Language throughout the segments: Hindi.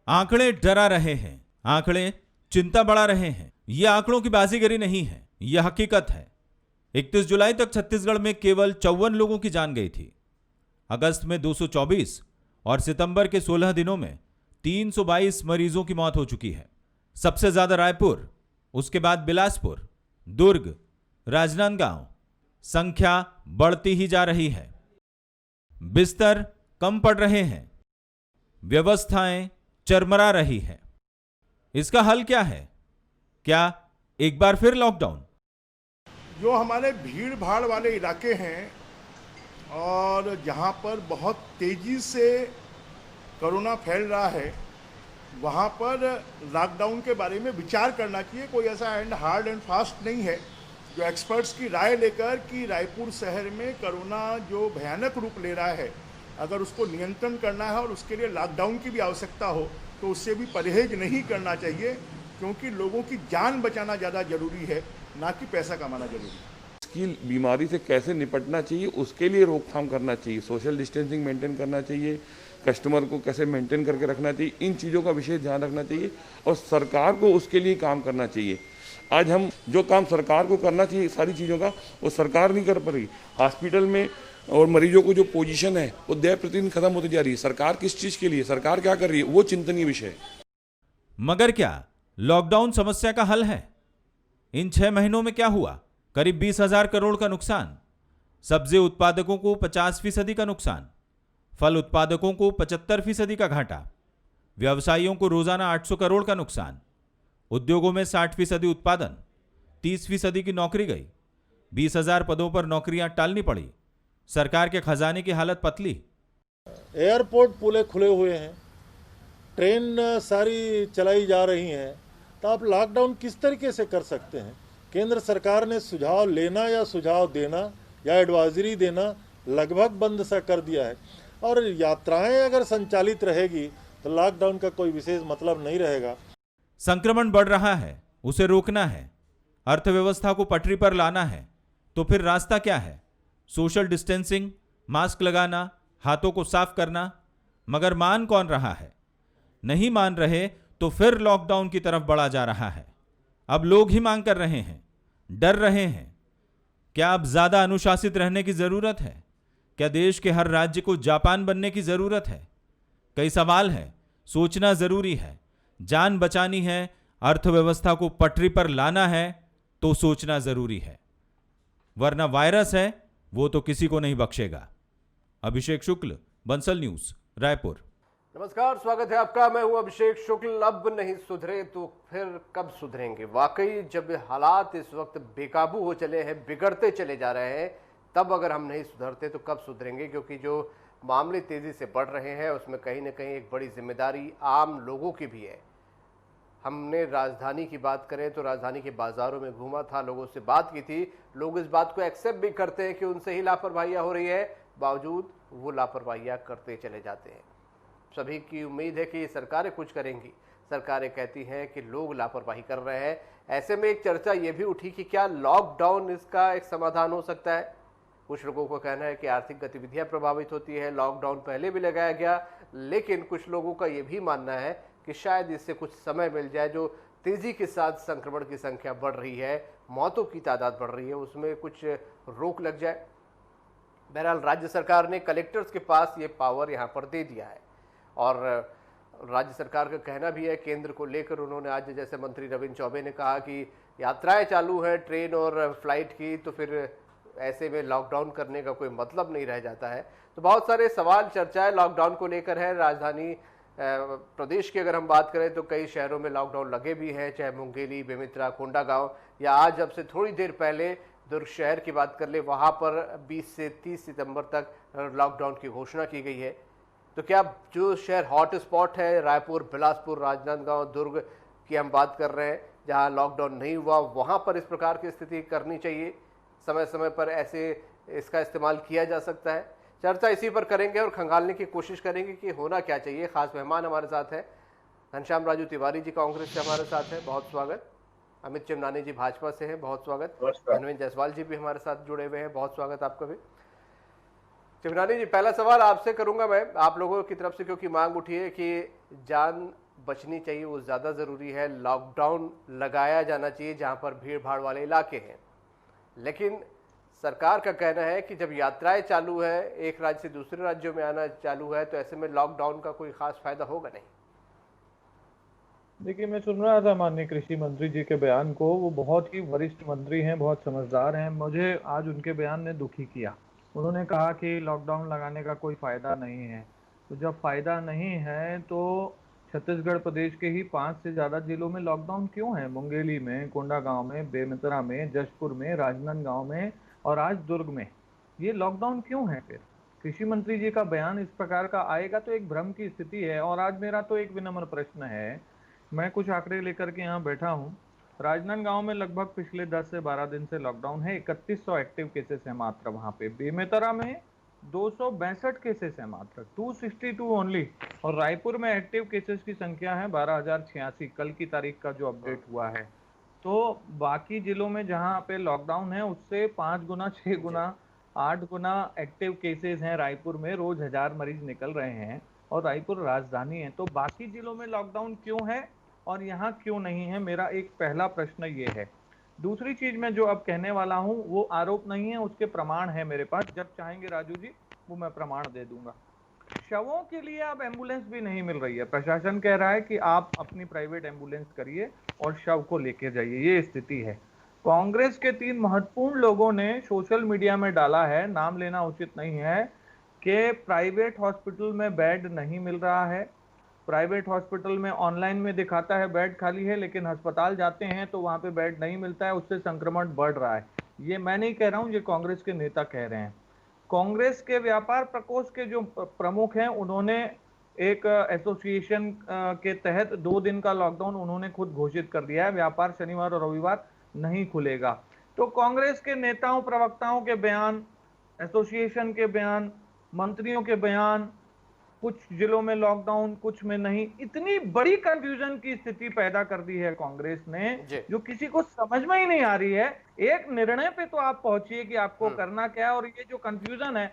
आंकड़े डरा रहे हैं, आंकड़े चिंता बढ़ा रहे हैं। यह आंकड़ों की बाजीगरी नहीं है, यह हकीकत है। 31 जुलाई तक छत्तीसगढ़ में केवल 54 लोगों की जान गई थी। अगस्त में 224 और सितंबर के 16 दिनों में 322 मरीजों की मौत हो चुकी है। सबसे ज्यादा रायपुर, उसके बाद बिलासपुर, दुर्ग, राजनांदगांव। संख्या बढ़ती ही जा रही है। बिस्तर कम पड़ रहे हैं, व्यवस्थाएं चरमरा रही है। इसका हल क्या है? क्या एक बार फिर लॉकडाउन? जो हमारे भीड़ भाड़ वाले इलाके हैं और जहाँ पर बहुत तेज़ी से कोरोना फैल रहा है, वहाँ पर लॉकडाउन के बारे में विचार करना चाहिए। कोई ऐसा हार्ड एंड फास्ट नहीं है। जो एक्सपर्ट्स की राय लेकर कि रायपुर शहर में कोरोना जो भयानक रूप ले रहा है, अगर उसको नियंत्रण करना है और उसके लिए लॉकडाउन की भी आवश्यकता हो तो उससे भी परहेज नहीं करना चाहिए, क्योंकि लोगों की जान बचाना ज़्यादा ज़रूरी है, ना कि पैसा कमाना ज़रूरी है। इसकी बीमारी से कैसे निपटना चाहिए उसके लिए रोकथाम करना चाहिए, सोशल डिस्टेंसिंग मेंटेन करना चाहिए, कस्टमर को कैसे मेंटेन करके रखना चाहिए, इन चीज़ों का विशेष ध्यान रखना चाहिए और सरकार को उसके लिए काम करना चाहिए। आज हम जो काम सरकार को करना चाहिए सारी चीज़ों का, वो सरकार नहीं कर पा रही। हॉस्पिटल में और मरीजों को जो पोजीशन है वो दिन प्रतिदिन खत्म होती जा रही है। सरकार किस चीज़ के लिए, सरकार क्या कर रही है, वो चिंतनीय विषय है। मगर क्या लॉकडाउन समस्या का हल है? इन 6 महीनों में क्या हुआ? करीब 20,000 करोड़ का नुकसान। सब्जी उत्पादकों को 50% का नुकसान, फल उत्पादकों को 75% का घाटा, व्यवसायियों को रोजाना 800 करोड़ का नुकसान, उद्योगों में 60% उत्पादन, 30% की नौकरी गई, 20,000 पदों पर नौकरियां टालनी पड़ी। सरकार के खजाने की हालत पतली। एयरपोर्ट पूरे खुले हुए हैं, ट्रेन सारी चलाई जा रही हैं, तो आप लॉकडाउन किस तरीके से कर सकते हैं? केंद्र सरकार ने सुझाव लेना या सुझाव देना या एडवाइजरी देना लगभग बंद सा कर दिया है। और यात्राएं अगर संचालित रहेगी तो लॉकडाउन का कोई विशेष मतलब नहीं रहेगा। संक्रमण बढ़ रहा है, उसे रोकना है, अर्थव्यवस्था को पटरी पर लाना है, तो फिर रास्ता क्या है? सोशल डिस्टेंसिंग, मास्क लगाना, हाथों को साफ करना। मगर मान कौन रहा है? नहीं मान रहे तो फिर लॉकडाउन की तरफ बढ़ा जा रहा है। अब लोग ही मांग कर रहे हैं, डर रहे हैं। क्या अब ज्यादा अनुशासित रहने की जरूरत है? क्या देश के हर राज्य को जापान बनने की जरूरत है? कई सवाल हैं, सोचना जरूरी है। जान बचानी है, अर्थव्यवस्था को पटरी पर लाना है, तो सोचना जरूरी है, वरना वायरस है वो तो किसी को नहीं बख्शेगा। अभिषेक शुक्ल, बंसल न्यूज, रायपुर। नमस्कार, स्वागत है आपका। मैं हूं अभिषेक शुक्ल। अब नहीं सुधरे तो फिर कब सुधरेंगे? वाकई जब हालात इस वक्त बेकाबू हो चले हैं, बिगड़ते चले जा रहे हैं, तब अगर हम नहीं सुधरते तो कब सुधरेंगे? क्योंकि जो मामले तेजी से बढ़ रहे हैं उसमें कहीं ना कहीं एक बड़ी जिम्मेदारी आम लोगों की भी है। हमने राजधानी की बात करें तो राजधानी के बाजारों में घूमा था, लोगों से बात की थी। लोग इस बात को एक्सेप्ट भी करते हैं कि उनसे ही लापरवाहियां हो रही है, बावजूद वो लापरवाहियां करते चले जाते हैं। सभी की उम्मीद है कि सरकारें कुछ करेंगी। सरकारें कहती हैं कि लोग लापरवाही कर रहे हैं। ऐसे में एक चर्चा ये भी उठी कि क्या लॉकडाउन इसका एक समाधान हो सकता है? कुछ लोगों को कहना है कि आर्थिक गतिविधियां प्रभावित होती है, लॉकडाउन पहले भी लगाया गया, लेकिन कुछ लोगों का ये भी मानना है कि शायद इससे कुछ समय मिल जाए। जो तेजी के साथ संक्रमण की संख्या बढ़ रही है, मौतों की तादाद बढ़ रही है, उसमें कुछ रोक लग जाए। बहरहाल राज्य सरकार ने कलेक्टर्स के पास ये पावर यहाँ पर दे दिया है और राज्य सरकार का कहना भी है केंद्र को लेकर। उन्होंने आज जैसे मंत्री रविंद्र चौबे ने कहा कि यात्राएं चालू हैं ट्रेन और फ्लाइट की, तो फिर ऐसे में लॉकडाउन करने का कोई मतलब नहीं रह जाता है। तो बहुत सारे सवाल चर्चाएं लॉकडाउन को लेकर है। राजधानी प्रदेश की अगर हम बात करें तो कई शहरों में लॉकडाउन लगे भी हैं, चाहे मुंगेली, बेमित्रा, कोंडागांव, या आज अब से थोड़ी देर पहले दुर्ग शहर की बात कर ले, वहां पर 20 से 30 सितंबर तक लॉकडाउन की घोषणा की गई है। तो क्या जो शहर हॉट स्पॉट है, रायपुर, बिलासपुर, राजनांदगांव, दुर्ग की हम बात कर रहे हैं, जहां लॉकडाउन नहीं हुआ, वहां पर इस प्रकार की स्थिति करनी चाहिए? समय समय पर ऐसे इसका इस्तेमाल किया जा सकता है? चर्चा इसी पर करेंगे और खंगालने की कोशिश करेंगे कि होना क्या चाहिए। खास मेहमान हमारे साथ हैं घनश्याम राजू तिवारी जी कांग्रेस से हमारे साथ हैं, बहुत स्वागत। अमित चिमनानी जी भाजपा से हैं, बहुत स्वागत। धनविंद जायसवाल जी भी हमारे साथ जुड़े हुए हैं, बहुत स्वागत आपका भी। चिमनानी जी, पहला सवाल आपसे करूंगा मैं, आप लोगों की तरफ से, क्योंकि मांग उठी है कि जान बचनी चाहिए वो ज़्यादा ज़रूरी है। लॉकडाउन लगाया जाना चाहिए जहाँ पर भीड़ भाड़ वाले इलाके हैं, लेकिन सरकार का कहना है कि जब यात्राएं चालू है, एक राज्य से दूसरे राज्यों में आना चालू है, तो ऐसे में लॉकडाउन का कोई खास फायदा होगा नहीं। देखिए, मैं सुन रहा था माननीय कृषि मंत्री जी के बयान को। वो बहुत ही वरिष्ठ मंत्री हैं, बहुत समझदार हैं। मुझे आज उनके बयान ने दुखी किया। उन्होंने कहा कि लॉकडाउन लगाने का कोई फायदा नहीं है। तो जब फायदा नहीं है तो छत्तीसगढ़ प्रदेश के ही 5 से ज्यादा जिलों में लॉकडाउन क्यों है? मुंगेली में, कोंडागांव में, बेमेतरा में, जशपुर में, राजनांदगांव में और आज दुर्ग में ये लॉकडाउन क्यों है? फिर कृषि मंत्री जी का बयान इस प्रकार का आएगा तो एक भ्रम की स्थिति है। और आज मेरा तो एक विनम्र प्रश्न है, मैं कुछ आंकड़े लेकर के यहाँ बैठा हूँ। राजनांदगांव में लगभग पिछले 10 से 12 दिन से लॉकडाउन है। 3100 एक्टिव केसेस है मात्र वहाँ पे। बेमेतरा में 262 केसेस है मात्र, 262 ओनली। और रायपुर में एक्टिव केसेस की संख्या है 12,086 कल की तारीख का जो अपडेट हुआ है। तो बाकी जिलों में जहाँ पे लॉकडाउन है उससे 5 गुना, 6 गुना, 8 गुना एक्टिव केसेस हैं रायपुर में। रोज 1000 मरीज निकल रहे हैं और रायपुर राजधानी है। तो बाकी जिलों में लॉकडाउन क्यों है और यहाँ क्यों नहीं है? मेरा एक पहला प्रश्न ये है। दूसरी चीज मैं जो अब कहने वाला हूँ वो आरोप नहीं है, उसके प्रमाण है मेरे पास। जब चाहेंगे राजू जी वो मैं प्रमाण दे दूंगा। शवों के लिए अब एम्बुलेंस भी नहीं मिल रही है। प्रशासन कह रहा है कि आप अपनी प्राइवेट एम्बुलेंस करिए और शव को लेके जाइए। ये स्थिति है। कांग्रेस के 3 महत्वपूर्ण लोगों ने सोशल मीडिया में डाला है, नाम लेना उचित नहीं है, कि प्राइवेट हॉस्पिटल में बेड नहीं मिल रहा है। प्राइवेट हॉस्पिटल में ऑनलाइन में दिखाता है बेड खाली है, लेकिन अस्पताल जाते हैं तो वहां पे बेड नहीं मिलता है, उससे संक्रमण बढ़ रहा है। ये मैं नहीं कह रहा हूं, ये कांग्रेस के नेता कह रहे हैं। कांग्रेस के व्यापार प्रकोष्ठ के जो प्रमुख हैं उन्होंने एक एसोसिएशन के तहत 2 दिन का लॉकडाउन उन्होंने खुद घोषित कर दिया है। व्यापार शनिवार और रविवार नहीं खुलेगा। तो कांग्रेस के नेताओं प्रवक्ताओं के बयान, एसोसिएशन के बयान, मंत्रियों के बयान, कुछ जिलों में लॉकडाउन कुछ में नहीं, इतनी बड़ी कंफ्यूजन की स्थिति पैदा कर दी है कांग्रेस ने जो किसी को समझ में ही नहीं आ रही है। एक निर्णय पे तो आप पहुंचिए कि आपको करना क्या है, और ये जो कंफ्यूजन है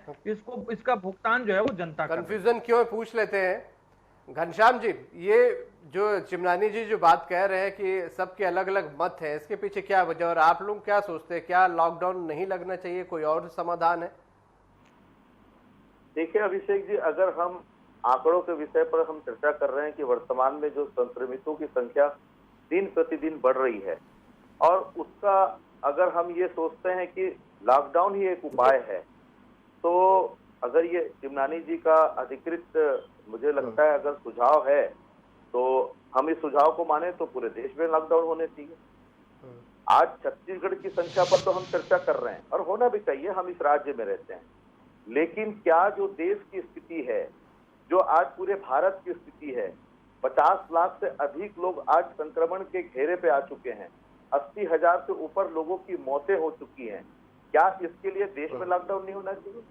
इसका भुगतान जो है वो जनता का। कंफ्यूजन क्यों है पूछ लेते हैं। घनश्याम जी, ये जो चिमनानी जी जो बात कह रहे हैं कि सबके अलग अलग मत है, इसके पीछे क्या वजह और आप लोग क्या सोचते हैं? क्या लॉकडाउन नहीं लगना चाहिए? कोई और समाधान है? देखिए अभिषेक जी, अगर हम आंकड़ों के विषय पर हम चर्चा कर रहे हैं कि वर्तमान में जो संक्रमितों की संख्या दिन प्रतिदिन बढ़ रही है, और उसका अगर हम ये सोचते हैं कि लॉकडाउन ही एक उपाय है, तो अगर ये चिमनानी जी का अधिकृत मुझे लगता है अगर सुझाव है तो हम इस सुझाव को माने तो पूरे देश में लॉकडाउन होने चाहिए। आज छत्तीसगढ़ की संख्या पर तो हम चर्चा कर रहे हैं और होना भी चाहिए, हम इस राज्य में रहते हैं। लेकिन क्या जो देश की स्थिति है, जो आज पूरे भारत की स्थिति है, 50 लाख से अधिक लोग आज संक्रमण के घेरे पे आ चुके हैं, 80,000 से ऊपर लोगों की मौतें हो चुकी हैं, क्या इसके लिए देश में लॉकडाउन नहीं होना चाहिए?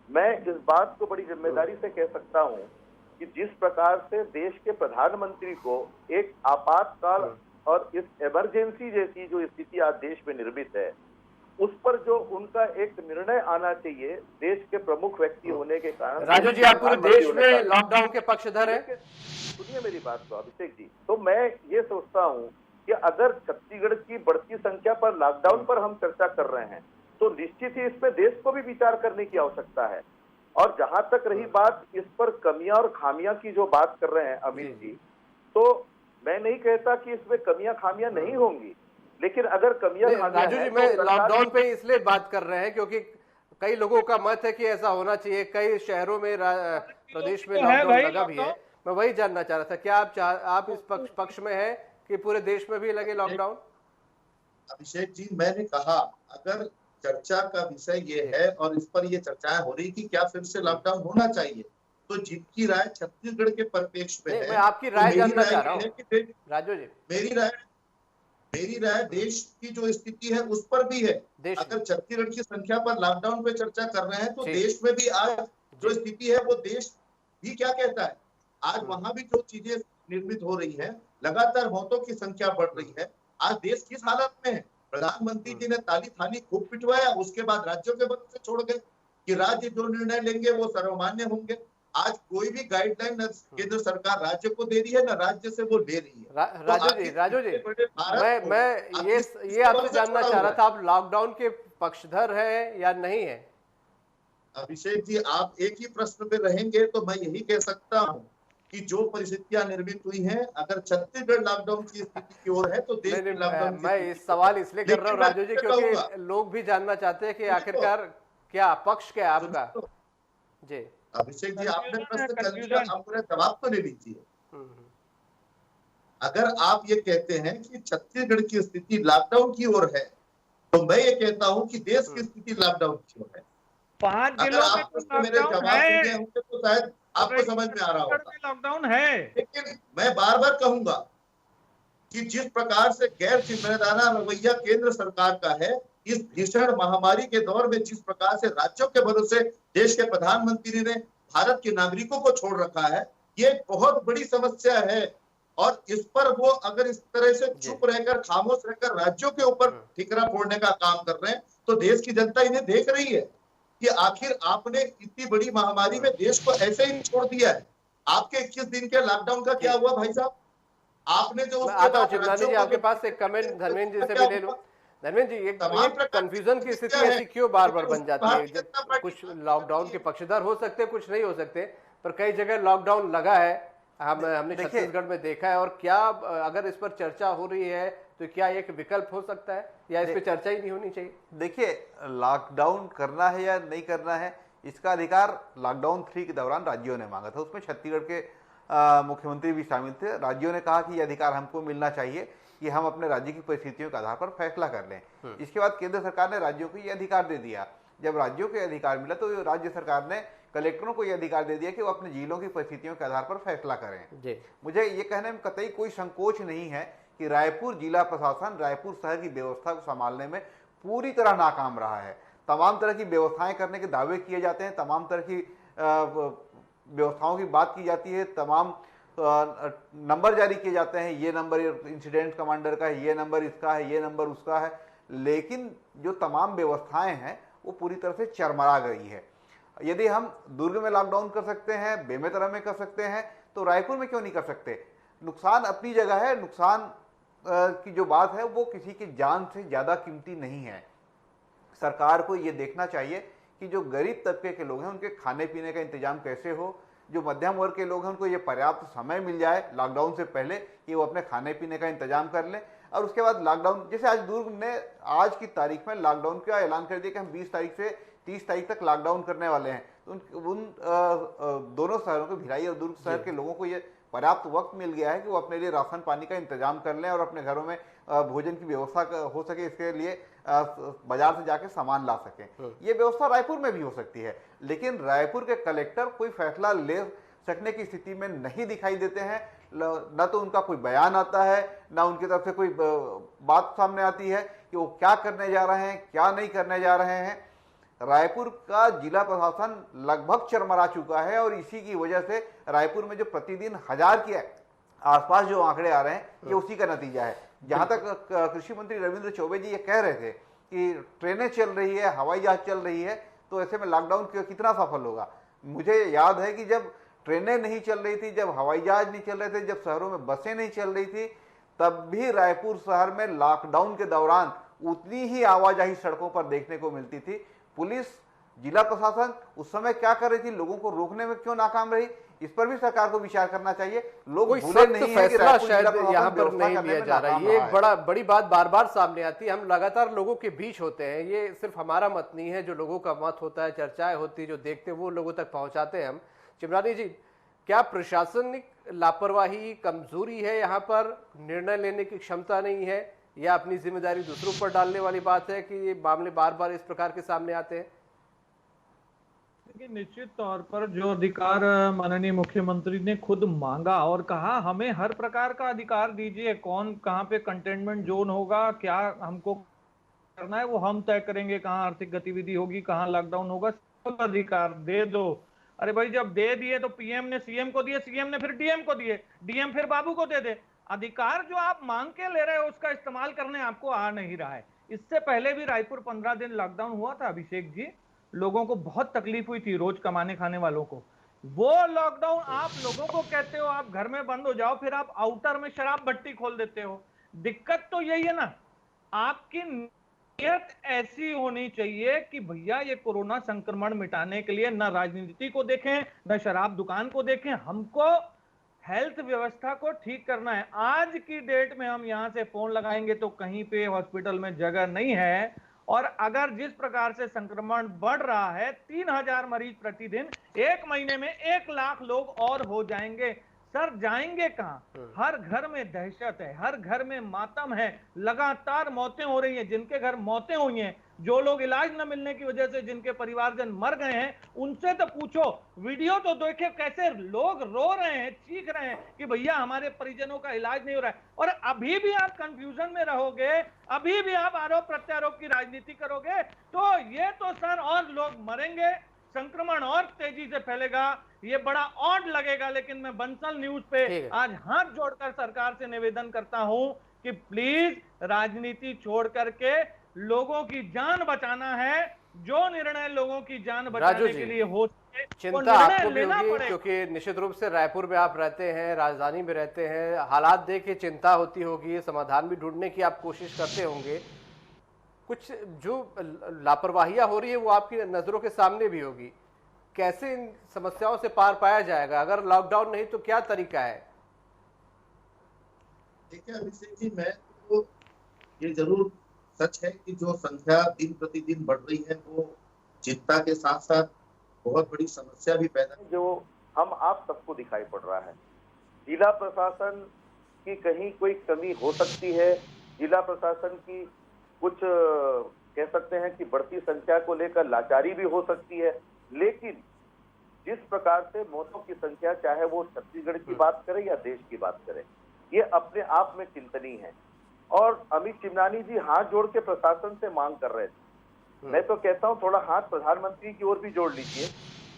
मैं इस बात को बड़ी जिम्मेदारी से कह सकता हूं कि जिस प्रकार से देश के प्रधानमंत्री को एक आपातकाल और इस इमरजेंसी जैसी जो स्थिति आज देश में निर्मित है, उस पर जो उनका एक निर्णय आना चाहिए देश के प्रमुख व्यक्ति होने के कारण। राजू जी, आप पूरे देश में लॉकडाउन के पक्षधर हैं। सुनिए मेरी बात को अभिषेक जी, तो मैं ये सोचता हूँ कि अगर छत्तीसगढ़ की बढ़ती संख्या पर लॉकडाउन पर हम चर्चा कर रहे हैं तो निश्चित ही इसमें देश को भी विचार करने की आवश्यकता है। और जहां तक रही बात इस पर कमियां और खामियां की जो बात कर रहे हैं अमित जी, तो मैं नहीं कहता कि इसमें कमियां खामियां नहीं होंगी, लेकिन अगर कमियां खामियां राजू जी, मैं लॉकडाउन पे इसलिए बात कर रहे हैं क्योंकि कई लोगों का मत है कि ऐसा होना चाहिए। कई शहरों में प्रदेश में लॉकडाउन लगा भी है। मैं वही जानना चाह रहा था, क्या आप इस पक्ष में है कि पूरे देश में भी लगे लॉकडाउन? अभिषेक जी, मैंने कहा अगर चर्चा का विषय ये है और इस पर ये चर्चाएं हो रही कि क्या फिर से लॉकडाउन होना चाहिए, तो जिनकी राय छत्तीसगढ़ के परिप्रेक्ष्य में है, मैं आपकी राय जानना चाह रहा हूं राजू जी। मेरी राय देश की जो स्थिति है उस पर भी है। अगर छत्तीसगढ़ की संख्या पर लॉकडाउन पे चर्चा कर रहे हैं तो देश में भी आज जो स्थिति है वो देश भी क्या कहता है। आज वहां भी जो चीजें निर्मित हो रही है, लगातार मौतों की संख्या बढ़ रही है, आज देश किस हालत में है। प्रधानमंत्री जी ने ताली थाली खूब पिटवाया, उसके बाद राज्यों के भरोसे छोड़ गए कि राज्य जो निर्णय लेंगे वो सर्वमान्य होंगे। आज कोई भी गाइडलाइन न केंद्र सरकार राज्य को दे रही है, न राज्य से वो ले रही है। राजू जी भारत को मैं आप ये किसके आपसे भरोसे जानना छोड़ा चाह हुआ रहा है? था, आप लॉकडाउन के पक्षधर हैं या नहीं है? अभिषेक जी, आप एक ही प्रश्न पे रहेंगे तो मैं यही कह सकता हूँ कि जो परिस्थितियां निर्मित हुई हैं, अगर छत्तीसगढ़ लॉकडाउन की स्थिति की ओर है तो देश नहीं भी नहीं, लॉकडाउन की मैं स्थिति इस की ओर सवाल है। इसलिए कर रहा हूँ लेकिन मैं राजू जी, आपसे कहूंगा, क्योंकि लोग भी जानना चाहते हैं कि सुनिए आखिरकार क्या पक्ष क्या है आपका। तो जी अभिषेक जी, आपने कंफ्यूजन है, प्रश्न कर लिया, कंफ्यूजन। आप पूरा जवाब तो ले लीजिए। हम्म, अगर आप ये कहते हैं कि छत्तीसगढ़ की स्थिति लॉकडाउन की ओर है, तो मैं ये कहता हूँ कि देश की स्थिति लॉकडाउन की ओर है। 5 अगर जिलों में आप तो उसको मेरे लॉकडाउन जवाब है, दिए होंगे तो शायद आपको समझ में आ रहा छत्तीसगढ़ होता। में लॉकडाउन है। लेकिन मैं बार बार कहूंगा कि जिस प्रकार से गैर जिम्मेदाराना रवैया केंद्र सरकार का है, इस भीषण महामारी के दौर में जिस प्रकार से राज्यों के भरोसे देश के प्रधानमंत्री ने भारत के नागरिकों को छोड़ रखा है, ये एक बहुत बड़ी समस्या है। और इस पर वो अगर इस तरह से चुप रहकर, खामोश रहकर राज्यों के ऊपर ठिकरा फोड़ने का काम कर रहे हैं, तो देश की जनता इन्हें देख रही है कि आखिर आपने इतनी बड़ी महामारी में देश को ऐसे ही छोड़ दिया है। आपके 21 दिन के लॉकडाउन का क्या हुआ भाई साहब? आपने जो मैं उसके आता हूँ बाद चिमनानी राज्यों जी, को आपके जो पास एक कमेंट धर्मेंद्र जी से क्या भी ले लूं। हुआ? धर्मेंद्र जी, एक तमाम प्रकार कंफ्यूजन की स्थिति ऐसी क्यों बार बार बन जाती है? जब कुछ लॉकडाउन के पक्षधर हो सकते हैं, कुछ नहीं हो सकते, पर कई जगह लॉकडाउन लगा है, हमने छत्तीसगढ़ में देखा है। और क्या अगर इस पर चर्चा हो रही है तो क्या एक विकल्प हो सकता है, या इस पर चर्चा ही नहीं होनी चाहिए? देखिए, लॉकडाउन करना है या नहीं करना है, इसका अधिकार लॉकडाउन 3 के दौरान राज्यों ने मांगा था। उसमें छत्तीसगढ़ के मुख्यमंत्री भी शामिल थे। राज्यों ने कहा कि यह अधिकार हमको मिलना चाहिए कि हम अपने राज्य की परिस्थितियों के आधार पर फैसला कर लें। इसके बाद केंद्र सरकार ने राज्यों को यह अधिकार दे दिया। जब राज्यों को अधिकार मिला तो राज्य सरकार ने कलेक्टरों को यह अधिकार दे दिया कि वो अपने जिलों की परिस्थितियों के आधार पर फैसला करें। मुझे ये कहने में कतई कोई संकोच नहीं है कि रायपुर जिला प्रशासन रायपुर शहर की व्यवस्था को संभालने में पूरी तरह नाकाम रहा है। तमाम तरह की व्यवस्थाएं करने के दावे किए जाते हैं, तमाम तरह की व्यवस्थाओं की बात की जाती है, तमाम नंबर जारी किए जाते हैं, ये नंबर इंसिडेंट कमांडर का है, ये नंबर इसका है, ये नंबर उसका है, लेकिन जो तमाम व्यवस्थाएं हैं वो पूरी तरह से चरमरा गई है। यदि हम दुर्ग में लॉकडाउन कर सकते हैं, बेमेतरा में कर सकते हैं, तो रायपुर में क्यों नहीं कर सकते? नुकसान अपनी जगह है। नुकसान की जो बात है वो किसी की जान से ज़्यादा कीमती नहीं है। सरकार को ये देखना चाहिए कि जो गरीब तबके के लोग हैं उनके खाने पीने का इंतजाम कैसे हो, जो मध्यम वर्ग के लोग हैं उनको ये पर्याप्त समय मिल जाए लॉकडाउन से पहले कि वो अपने खाने पीने का इंतजाम कर लें। और उसके बाद लॉकडाउन, जैसे आज दुर्ग ने आज की तारीख में लॉकडाउन का ऐलान कर दिया कि हम 20 तारीख से 30 तारीख तक लॉकडाउन करने वाले हैं। तो उन दोनों शहरों के, भिलाई और दुर्ग शहर के लोगों को ये पर्याप्त वक्त मिल गया है कि वो अपने लिए राशन पानी का इंतजाम कर लें और अपने घरों में भोजन की व्यवस्था हो सके, इसके लिए बाजार से जाके सामान ला सकें। ये व्यवस्था रायपुर में भी हो सकती है, लेकिन रायपुर के कलेक्टर कोई फैसला ले सकने की स्थिति में नहीं दिखाई देते हैं। न तो उनका कोई बयान आता है, न उनकी तरफ से कोई बात सामने आती है कि वो क्या करने जा रहे हैं, क्या नहीं करने जा रहे हैं। रायपुर का जिला प्रशासन लगभग चरमरा चुका है और इसी की वजह से रायपुर में जो प्रतिदिन 1000 के आसपास जो आंकड़े आ रहे हैं, ये उसी का नतीजा है। जहां तक कृषि मंत्री रविंद्र चौबे जी ये कह रहे थे कि ट्रेनें चल रही है, हवाई जहाज चल रही है, तो ऐसे में लॉकडाउन कितना सफल होगा। मुझे याद है कि जब ट्रेनें नहीं चल रही थी, जब हवाई जहाज नहीं चल रहे थे, जब शहरों में बसें नहीं चल रही थी, तब भी रायपुर शहर में लॉकडाउन के दौरान उतनी ही आवाजाही सड़कों पर देखने को मिलती थी। पुलिस, जिला प्रशासन उस समय क्या कर रही थी, लोगों को रोकने में क्यों नाकाम रही, इस पर भी सरकार को विचार करना चाहिए। लोग भूले नहीं है कि फैसला शायद यहाँ पर नहीं लिया जा रहा है। ये एक बड़ी बात बार बार सामने आती है। हम लगातार लोगों के बीच होते हैं, ये सिर्फ हमारा मत नहीं है, जो लोगों का मत होता है, चर्चाएं होती है, जो देखते हैं वो लोगों तक पहुंचाते हैं हम। चिमरानी जी, क्या प्रशासनिक लापरवाही, कमजोरी है यहाँ पर, निर्णय लेने की क्षमता नहीं है, या अपनी जिम्मेदारी दूसरों पर डालने वाली बात है कि ये मामले बार बार इस प्रकार के सामने आते हैं? देखिए, निश्चित तौर पर जो अधिकार माननीय मुख्यमंत्री ने खुद मांगा और कहा हमें हर प्रकार का अधिकार दीजिए, कौन कहाँ पे कंटेनमेंट जोन होगा, क्या हमको करना है वो हम तय करेंगे, कहाँ आर्थिक गतिविधि होगी, कहाँ लॉकडाउन होगा, सब अधिकार दे दो। अरे भाई, जब दे दिए तो पीएम ने सीएम को दिए, सीएम ने फिर डीएम को दिए, डीएम फिर बाबू को दे दे। अधिकार जो आप मांग के ले रहे हो उसका इस्तेमाल करने आपको आ नहीं रहा है। इससे पहले भी रायपुर 15 दिन लॉकडाउन हुआ था अभिषेक जी, लोगों को बहुत तकलीफ हुई थी, रोज कमाने खाने वालों को, वो लॉकडाउन आप लोगों को कहते हो आप घर में बंद हो जाओ, फिर आप आउटर में शराब भट्टी खोल देते हो। दिक्कत तो यही है ना, आपकी नीयत ऐसी होनी चाहिए कि भैया ये कोरोना संक्रमण मिटाने के लिए न राजनीति को देखें न शराब दुकान को देखें, हमको हेल्थ व्यवस्था को ठीक करना है। आज की डेट में हम यहां से फोन लगाएंगे तो कहीं पे हॉस्पिटल में जगह नहीं है, और अगर जिस प्रकार से संक्रमण बढ़ रहा है 3000 मरीज प्रतिदिन, एक महीने में 1 लाख लोग और हो जाएंगे। सर जाएंगे कहां? हर घर में दहशत है, हर घर में मातम है, लगातार मौतें हो रही हैं। जिनके घर मौतें हुई हैं, जो लोग इलाज न मिलने की वजह से जिनके परिवारजन मर गए हैं, उनसे तो पूछो, वीडियो तो देखे कैसे लोग रो रहे हैं, चीख रहे हैं कि भैया हमारे परिजनों का इलाज नहीं हो रहा है। और अभी भी आप कंफ्यूजन में रहोगे, अभी भी आप आरोप प्रत्यारोप की राजनीति करोगे, तो ये तो सर और लोग मरेंगे, संक्रमण और तेजी से फैलेगा, ये बड़ा ऑड लगेगा। लेकिन मैं बंसल न्यूज पे आज हाथ जोड़कर सरकार से निवेदन करता हूं कि प्लीज राजनीति छोड़ करके लोगों की जान बचाना है। जो निर्णय लोगों की जान बचाने के लिए हो सके चिंता आपको भी होगी, क्योंकि निश्चित रूप से रायपुर में आप रहते हैं, राजधानी में रहते हैं, हालात देख के चिंता होती होगी, समाधान भी ढूंढने की आप कोशिश करते होंगे। कुछ जो लापरवाहियां हो रही है वो आपकी नजरों के सामने भी होगी। कैसे इन समस्याओं से पार पाया जाएगा? अगर लॉकडाउन नहीं तो क्या तरीका है? देखिए अभिषेक जी, मैं तो ये जरूर सच है कि जो संख्या दिन प्रतिदिन बढ़ रही है वो चिंता के साथ साथ बहुत बड़ी समस्या भी पैदा जो हम आप सबको दिखाई पड़ रहा है। जिला प्रशासन की कहीं कोई कमी हो सकती है, जिला प्रशासन की कुछ कह सकते हैं कि बढ़ती संख्या को लेकर लाचारी भी हो सकती है, लेकिन जिस प्रकार से मौतों की संख्या, चाहे वो छत्तीसगढ़ की बात करें या देश की बात करें, ये अपने आप में चिंतनीय है। और अमित चिमनानी जी हाथ जोड़ के प्रशासन से मांग कर रहे थे। मैं तो कहता हूं थोड़ा हाथ प्रधानमंत्री की ओर भी जोड़ लीजिए,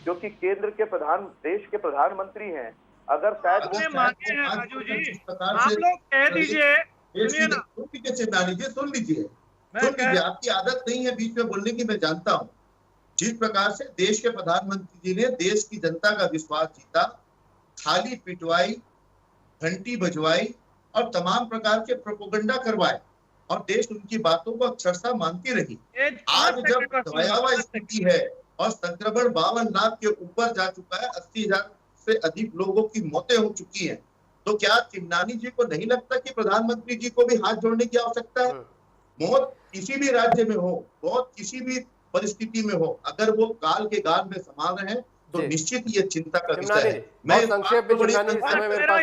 क्योंकि केंद्र के देश के प्रधानमंत्री हैं। अगर शायद मांगे हैं राजू जी, आप लोग कह दीजिए, चिमनानी जी सुन लीजिए, आपकी आदत नहीं है बीच में बोलने की, मैं जानता हूँ। जिस प्रकार से देश के प्रधानमंत्री जी ने देश की जनता का विश्वास जीता, थाली पिटवाई, घंटी बजवाई और तमाम प्रकार के प्रोपेगेंडा करवाए, और देश उनकी बातों को अक्षरशः मानती रही। आज जब भयावह स्थिति है और संक्रमण 52 लाख के ऊपर जा चुका है, 80,000 से अधिक लोगों की मौतें हो चुकी हैं, तो क्या चिमनानी जी को नहीं लगता कि प्रधानमंत्री जी को भी हाथ जोड़ने की आवश्यकता है? मौत किसी भी राज्य में हो, मौत किसी भी परिस्थिति में हो, अगर वो काल के गाल में संभाल रहे हैं तो निश्चित ये चिंता का विषय है। मैं संक्षेप में समय मेरे पास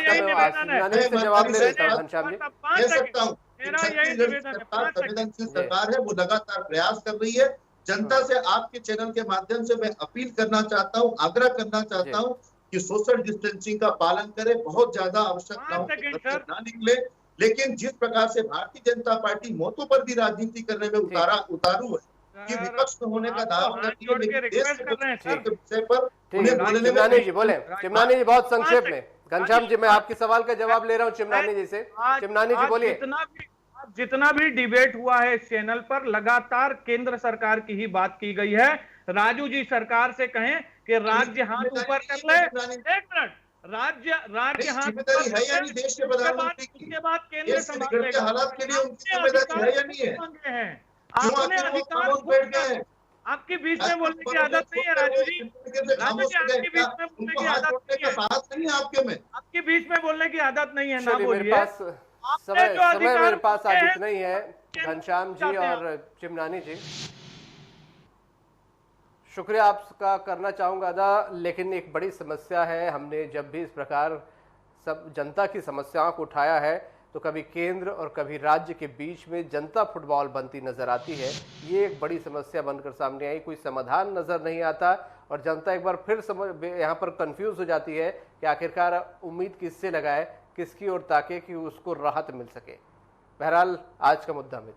से जवाब ले लेता हूं घनश्याम जी। कह सकता हूँ छत्तीसगढ़ सरकार संवेदनशील सरकार है, वो लगातार प्रयास कर रही है। जनता से आपके चैनल के माध्यम से मैं अपील करना चाहता हूँ, आग्रह करना चाहता हूँ कि सोशल डिस्टेंसिंग का पालन करें, बहुत ज्यादा आवश्यक ना निकले। लेकिन जिस प्रकार से भारतीय जनता पार्टी मौतों पर भी राजनीति करने में उतारू है कि विपक्ष में होने का दावा करती है, लेकिन देश के विषय पर उन्हें बोलने में। चिमनानी जी बोले, चिमनानी जी बहुत संक्षेप में। घनश्याम जी मैं आपके सवाल का जवाब ले रहा हूँ चिमनानी जी से। चिमनानी जी बोलिए। जितना भी डिबेट हुआ है इस चैनल पर, लगातार केंद्र सरकार की ही बात की गई है। राजू जी सरकार से कहें कि राज्य हाथ ऊपर कर ले, एक मिनट, राज्य हाथ ऊपर है या नहीं देश के प्रधानमंत्री की? उसके बाद केंद्र संभालेगा। हालात के लिए उनकी जिम्मेदारी है या नहीं है? आपने अधिकार, आपके बीच में बोलने की आदत नहीं है राजू जी। राजू जी आपके बीच में बोलने की आदत नहीं है, आपके में आपके बीच में बोलने की आदत नहीं है, ना बोलिए। समय मेरे पास आज इतना ही है। घनश्याम जी और चिमनानी जी, शुक्रिया आपका करना चाहूँगा अदा, लेकिन एक बड़ी समस्या है। हमने जब भी इस प्रकार सब जनता की समस्याओं को उठाया है तो कभी केंद्र और कभी राज्य के बीच में जनता फुटबॉल बनती नजर आती है। ये एक बड़ी समस्या बनकर सामने आई, कोई समाधान नजर नहीं आता और जनता एक बार फिर यहाँ पर कंफ्यूज हो जाती है कि आखिरकार उम्मीद किससे लगाए, किसकी ओर ताके कि उसको राहत मिल सके। बहरहाल आज का मुद्दा में